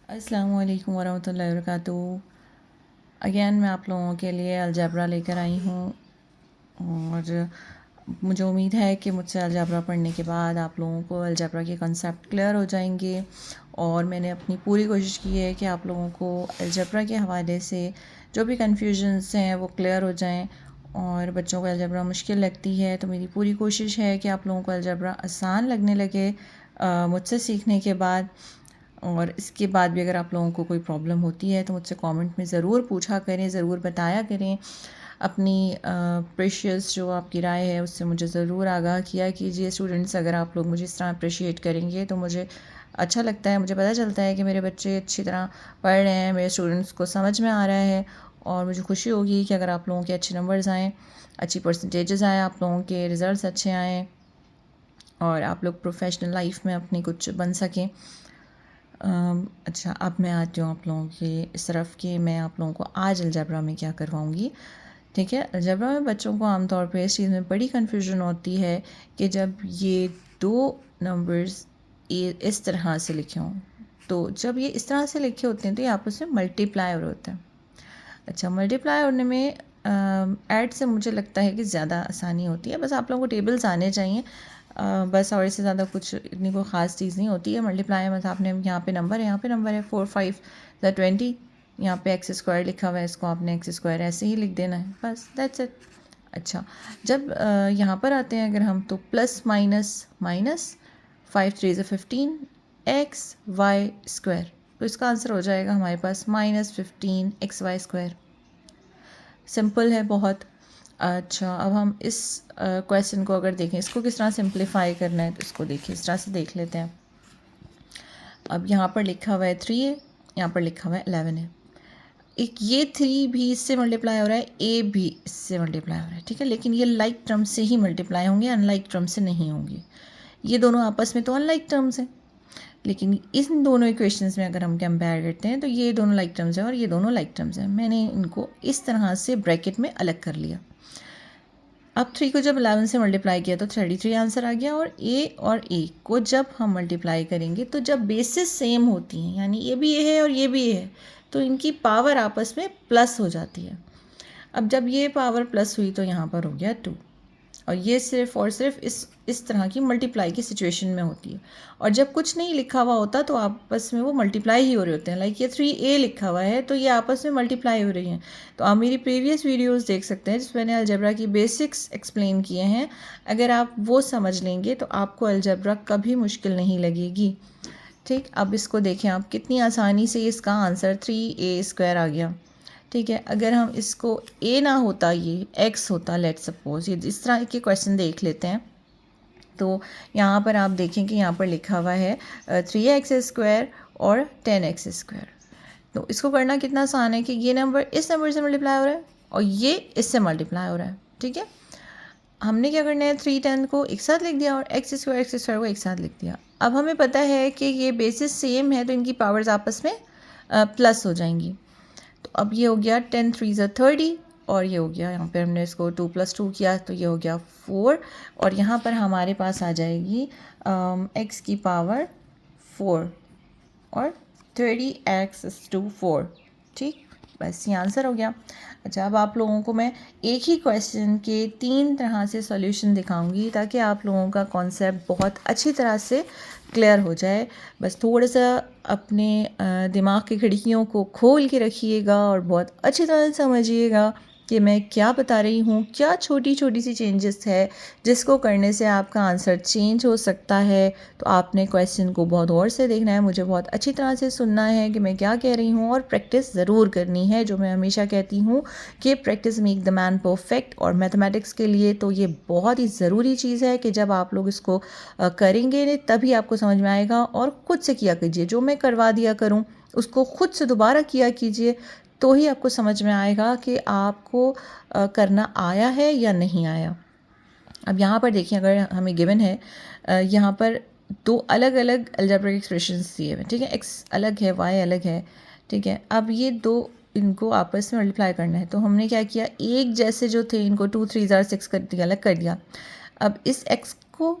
अस्सलामु अलैकुम वरहमतुल्लाहि वबरकातुहू। अगेन मैं आप लोगों के लिए अलजेब्रा लेकर आई हूँ और मुझे उम्मीद है कि मुझसे अलजेब्रा पढ़ने के बाद आप लोगों को अलजेब्रा के कॉन्सेप्ट क्लियर हो जाएंगे। और मैंने अपनी पूरी कोशिश की है कि आप लोगों को अलजेब्रा के हवाले से जो भी कन्फ्यूजन्स हैं वो क्लियर हो जाएं। और बच्चों को अलजेब्रा मुश्किल लगती है तो मेरी पूरी कोशिश है कि आप लोगों को अलजेब्रा आसान लगने लगे मुझसे सीखने के बाद। और इसके बाद भी अगर आप लोगों को कोई प्रॉब्लम होती है तो मुझसे कमेंट में ज़रूर पूछा करें, ज़रूर बताया करें। अपनी प्रेशियस जो आपकी राय है उससे मुझे ज़रूर आगाह किया कीजिए। स्टूडेंट्स, अगर आप लोग मुझे इस तरह अप्रिशिएट करेंगे तो मुझे अच्छा लगता है, मुझे पता चलता है कि मेरे बच्चे अच्छी तरह पढ़ रहे हैं, मेरे स्टूडेंट्स को समझ में आ रहा है। और मुझे खुशी होगी कि अगर आप लोगों के अच्छे नंबर्स आएँ, अच्छी परसेंटेजेस आएँ, आप लोगों के रिज़ल्ट्स अच्छे आएँ और आप लोग प्रोफेशनल लाइफ में अपनी कुछ बन सकें। अच्छा, अब मैं आती हूँ आप लोगों के इस तरफ कि मैं आप लोगों को आज अलजेब्रा में क्या करवाऊँगी। ठीक है, अलजेब्रा में बच्चों को आमतौर पे इस चीज़ में बड़ी कन्फ्यूजन होती है कि जब ये दो नंबर्स ये इस तरह से लिखे हों, तो जब ये इस तरह से लिखे होते हैं तो ये आपस में मल्टीप्लाई हो रहे होते हैं। अच्छा, मल्टीप्लाई होने में ऐड से मुझे लगता है कि ज़्यादा आसानी होती है। बस आप लोगों को टेबल्स आने चाहिए, बस। और इससे ज़्यादा कुछ इतनी कोई ख़ास चीज़ नहीं होती है। मल्टीप्लाई मतलब आपने यहाँ पे नंबर है, यहाँ पे नंबर है 4 5 20, यहाँ पे एक्स स्क्वायर लिखा हुआ है, इसको आपने एक्स स्क्वायर ऐसे ही लिख देना है, बस दैट्स इट। अच्छा, जब यहाँ पर आते हैं अगर हम, तो plus minus minus 5 3 15 x y square, तो इसका आंसर हो जाएगा हमारे पास -15 एक्स वाई स्क्वायर। सिंपल है बहुत। अच्छा, अब हम इस क्वेश्चन को अगर देखें, इसको किस तरह सिंप्लीफाई करना है तो इसको देखिए, इस तरह से देख लेते हैं। अब यहाँ पर लिखा हुआ है 3 है, यहाँ पर लिखा हुआ है 11 है। एक ये 3 भी इससे मल्टीप्लाई हो रहा है, ए भी इससे मल्टीप्लाई हो रहा है, ठीक है। लेकिन ये लाइक टर्म से ही मल्टीप्लाई होंगे, अनलाइक टर्म से नहीं होंगे। ये दोनों आपस में तो अनलाइक टर्म्स हैं, लेकिन इन दोनों इक्वेशंस में अगर हम कंपेयर करते हैं तो ये दोनों लाइक टर्म्स हैं और ये दोनों लाइक टर्म्स हैं। मैंने इनको इस तरह से ब्रैकेट में अलग कर लिया। अब 3 को जब 11 से मल्टीप्लाई किया तो 33 आंसर आ गया। और ए को जब हम मल्टीप्लाई करेंगे तो जब बेसिस सेम होती हैं, यानी ये भी ये है और ये भी ये है, तो इनकी पावर आपस में प्लस हो जाती है। अब जब ये पावर प्लस हुई तो यहाँ पर हो गया 2। और ये सिर्फ और सिर्फ इस तरह की मल्टीप्लाई की सिचुएशन में होती है। और जब कुछ नहीं लिखा हुआ होता तो आपस में वो मल्टीप्लाई ही हो रहे होते हैं। लाइक ये 3a लिखा हुआ है तो ये आपस में मल्टीप्लाई हो रही हैं। तो आप मेरी प्रीवियस वीडियोस देख सकते हैं जिसमें मैंने अलजेब्रा की बेसिक्स एक्सप्लेन किए हैं। अगर आप वो समझ लेंगे तो आपको अलजेब्रा कभी मुश्किल नहीं लगेगी। ठीक, अब इसको देखें आप, कितनी आसानी से इसका आंसर 3a² आ गया। ठीक है, अगर हम इसको ए ना होता, ये एक्स होता, लेट सपोज, ये इस तरह के क्वेश्चन देख लेते हैं। तो यहाँ पर आप देखें कि यहाँ पर लिखा हुआ है 3x² और 10x²। तो इसको करना कितना आसान है कि ये नंबर इस नंबर से मल्टीप्लाई हो रहा है और ये इससे मल्टीप्लाई हो रहा है। ठीक है, हमने क्या करना है, 3 10 को एक साथ लिख दिया और x² को एक साथ लिख दिया। अब हमें पता है कि ये बेसिस सेम है तो इनकी पावर्स आपस में प्लस हो जाएंगी। तो अब ये हो गया 10 3 30 और ये हो गया, यहाँ पर हमने इसको 2 + 2 किया तो ये हो गया 4। और यहाँ पर हमारे पास आ जाएगी x की पावर 4 और 30x/4। ठीक, बस ये आंसर हो गया। अच्छा, अब आप लोगों को मैं एक ही क्वेश्चन के 3 तरह से सॉल्यूशन दिखाऊंगी ताकि आप लोगों का कॉन्सेप्ट बहुत अच्छी तरह से क्लियर हो जाए। बस थोड़ा सा अपने दिमाग की खिड़कियों को खोल के रखिएगा और बहुत अच्छी तरह समझिएगा कि मैं क्या बता रही हूँ। क्या छोटी छोटी सी चेंजेस है जिसको करने से आपका आंसर चेंज हो सकता है। तो आपने क्वेश्चन को बहुत गौर से देखना है, मुझे बहुत अच्छी तरह से सुनना है कि मैं क्या कह रही हूँ और प्रैक्टिस ज़रूर करनी है। जो मैं हमेशा कहती हूँ कि practice make the man perfect, और मैथमेटिक्स के लिए तो ये बहुत ही ज़रूरी चीज़ है कि जब आप लोग इसको करेंगे तभी आपको समझ में आएगा। और खुद से किया कीजिए, जो मैं करवा दिया करूँ उसको खुद से दोबारा किया कीजिए, तो ही आपको समझ में आएगा कि आपको करना आया है या नहीं आया। अब यहाँ पर देखिए, अगर हमें गिवन है यहाँ पर दो अलग अलग अलजेब्रिक एक्सप्रेशंस दिए हुए, ठीक है, x अलग है, y अलग है। ठीक है, अब ये दो, इनको आपस में मल्टीप्लाई करना है तो हमने क्या किया, एक जैसे जो थे इनको 2 3 6 कर दिया, अलग कर दिया। अब इस x को,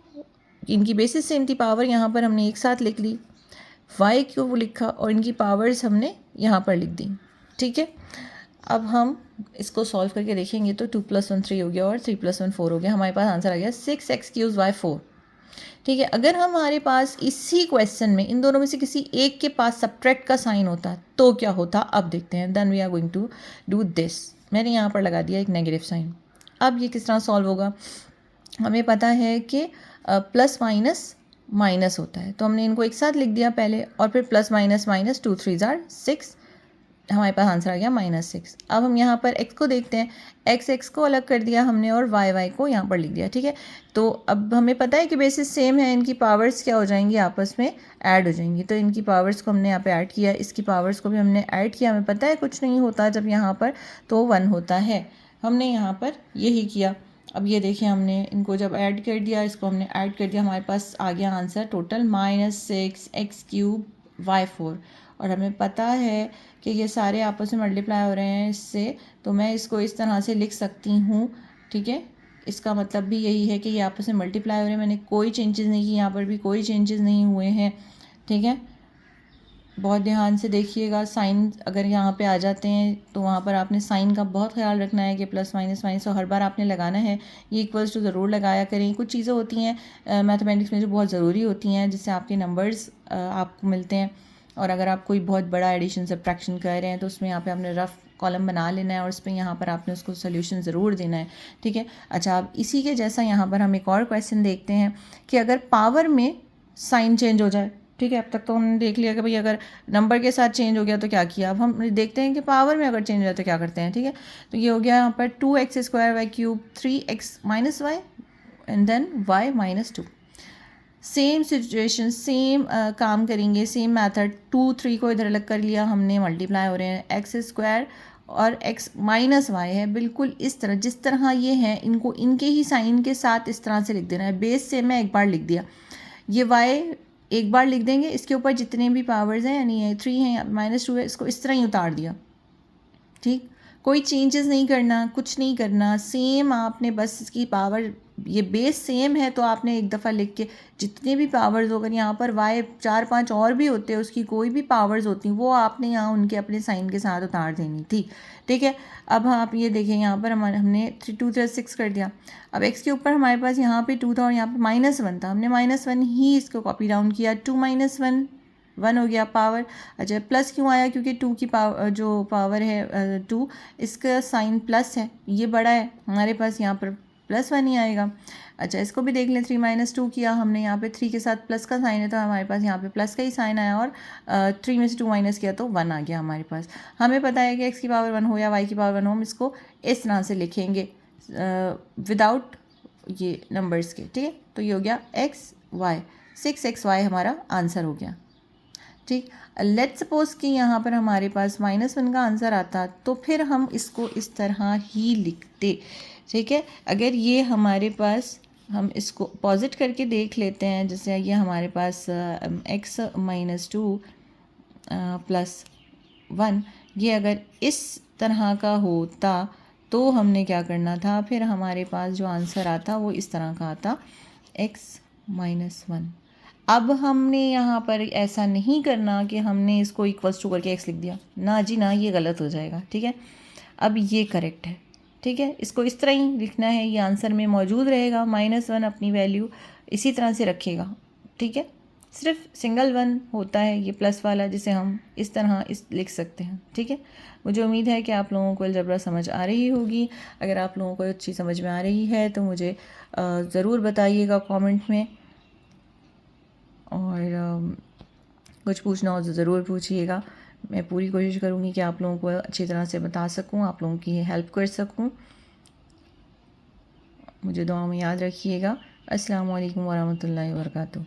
इनकी बेसिस से इनकी पावर यहाँ पर हमने एक साथ लिख ली। y को लिखा और इनकी पावर्स हमने यहाँ पर लिख दी। ठीक है, अब हम इसको सॉल्व करके देखेंगे तो 2 + 1 3 हो गया और 3 + 1 4 हो गया। हमारे पास आंसर आ गया 6x³ 4। ठीक है, अगर हमारे पास इसी क्वेश्चन में इन दोनों में से किसी एक के पास सब्ट्रैक्ट का साइन होता तो क्या होता, अब देखते हैं। Then we are going to do this. मैंने यहाँ पर लगा दिया एक नेगेटिव साइन। अब ये किस तरह सॉल्व होगा, हमें पता है कि प्लस माइनस माइनस होता है, तो हमने इनको एक साथ लिख दिया पहले और फिर प्लस माइनस माइनस 2 3 6, हमारे पास आंसर आ गया -6। अब हम यहाँ पर x को देखते हैं, x को अलग कर दिया हमने और y को यहाँ पर लिख दिया। ठीक है, तो अब हमें पता है कि बेसिस सेम है, इनकी पावर्स क्या हो जाएंगी, आपस में ऐड हो जाएंगी। तो इनकी पावर्स को हमने यहाँ पे ऐड किया, इसकी पावर्स को भी हमने ऐड किया। हमें पता है कुछ नहीं होता जब यहाँ पर तो 1 होता है, हमने यहाँ पर यही किया। अब ये देखिए, हमने इनको जब ऐड कर दिया, इसको हमने ऐड कर दिया, हमारे पास आ गया आंसर टोटल -6x³ y4। और हमें पता है कि ये सारे आपस में मल्टीप्लाई हो रहे हैं इससे, तो मैं इसको इस तरह से लिख सकती हूँ। ठीक है, इसका मतलब भी यही है कि ये आपस में मल्टीप्लाई हो रहे हैं, मैंने कोई चेंजेस नहीं की, यहाँ पर भी कोई चेंजेस नहीं हुए हैं। ठीक है, बहुत ध्यान से देखिएगा। साइन अगर यहाँ पे आ जाते हैं तो वहाँ पर आपने साइन का बहुत ख्याल रखना है कि प्लस माइनस माइनस हर बार आपने लगाना है। ये इक्वल्स टू ज़रूर लगाया करें। कुछ चीज़ें होती हैं मैथमेटिक्स में जो बहुत ज़रूरी होती हैं, जिससे आपके नंबर्स आपको मिलते हैं। और अगर आप कोई बहुत बड़ा एडिशन सब्ट्रैक्शन कर रहे हैं तो उसमें यहाँ पे आपने रफ़ कॉलम बना लेना है और उस पर यहाँ पर आपने उसको सोल्यूशन ज़रूर देना है। ठीक है, अच्छा, अब इसी के जैसा यहाँ पर हम एक और क्वेश्चन देखते हैं कि अगर पावर में साइन चेंज हो जाए। ठीक है, अब तक तो हमने देख लिया कि भाई अगर नंबर के साथ चेंज हो गया तो क्या किया। अब हम देखते हैं कि पावर में अगर चेंज हो जाए तो क्या करते हैं। ठीक है, तो ये हो गया यहाँ पर 2x² y³ 3x - y and then y - 2। Same situation, same काम करेंगे, सेम मेथड। 2 3 को इधर अलग कर लिया हमने, मल्टीप्लाई हो रहे हैं x² और x - y है, बिल्कुल इस तरह जिस तरह ये हैं इनको इनके ही साइन के साथ इस तरह से लिख देना है। बेस से मैं एक बार लिख दिया, ये y एक बार लिख देंगे, इसके ऊपर जितने भी पावर्स हैं यानी ये 3 है -2 है, इसको इस तरह ही उतार दिया। ठीक, कोई चेंजेस नहीं करना, कुछ नहीं करना, सेम आपने बस इसकी पावर, ये बेस सेम है तो आपने एक दफ़ा लिख के जितने भी पावर्स अगर यहाँ पर y 4 5 और भी होते हैं, उसकी कोई भी पावर्स होती वो आपने यहाँ उनके अपने साइन के साथ उतार देनी थी। ठीक है, अब आप ये देखें, यहाँ पर हमने 3 2 3 6 कर दिया। अब x के ऊपर हमारे पास यहाँ पे 2 था और यहाँ पे -1 था, हमने -1 ही इसको कॉपी डाउन किया। 2 - 1 1 हो गया पावर। अच्छा, प्लस क्यों आया, क्योंकि 2 की पावर जो पावर है 2, इसका साइन प्लस है, ये बड़ा है, हमारे पास यहाँ पर +1 ही आएगा। अच्छा, इसको भी देख लें, 3 - 2 किया हमने, यहाँ पे 3 के साथ प्लस का साइन है तो हमारे पास यहाँ पे प्लस का ही साइन आया और 3 में से 2 माइनस किया तो 1 आ गया हमारे पास। हमें पता है कि x की पावर 1 हो या y की पावर 1 हो, हम इसको इस तरह से लिखेंगे विदाउट ये नंबर्स के। ठीक है, तो ये हो गया x y, 6xy हमारा आंसर हो गया। ठीक, लेट्स सपोज कि यहाँ पर हमारे पास -1 का आंसर आता तो फिर हम इसको इस तरह ही लिखते। ठीक है, अगर ये हमारे पास, हम इसको पॉजिट करके देख लेते हैं, जैसे ये हमारे पास x - 2 + 1, ये अगर इस तरह का होता तो हमने क्या करना था, फिर हमारे पास जो आंसर आता वो इस तरह का आता, x - 1। अब हमने यहाँ पर ऐसा नहीं करना कि हमने इसको इक्वल्स टू करके x लिख दिया, ना जी ना, ये गलत हो जाएगा। ठीक है, अब ये करेक्ट है। ठीक है, इसको इस तरह ही लिखना है, ये आंसर में मौजूद रहेगा। -1 अपनी वैल्यू इसी तरह से रखेगा। ठीक है, सिर्फ सिंगल 1 होता है ये प्लस वाला, जिसे हम इस तरह लिख सकते हैं। ठीक है, मुझे उम्मीद है कि आप लोगों को अलजेब्रा समझ आ रही होगी। अगर आप लोगों को अच्छी समझ में आ रही है तो मुझे ज़रूर बताइएगा कमेंट में, और कुछ पूछना हो तो ज़रूर पूछिएगा। मैं पूरी कोशिश करूँगी कि आप लोगों को अच्छी तरह से बता सकूँ, आप लोगों की हेल्प कर सकूँ। मुझे दुआ में याद रखिएगा। अस्सलाम वालेकुम वरहमतुल्लाहि वबरकातुहू।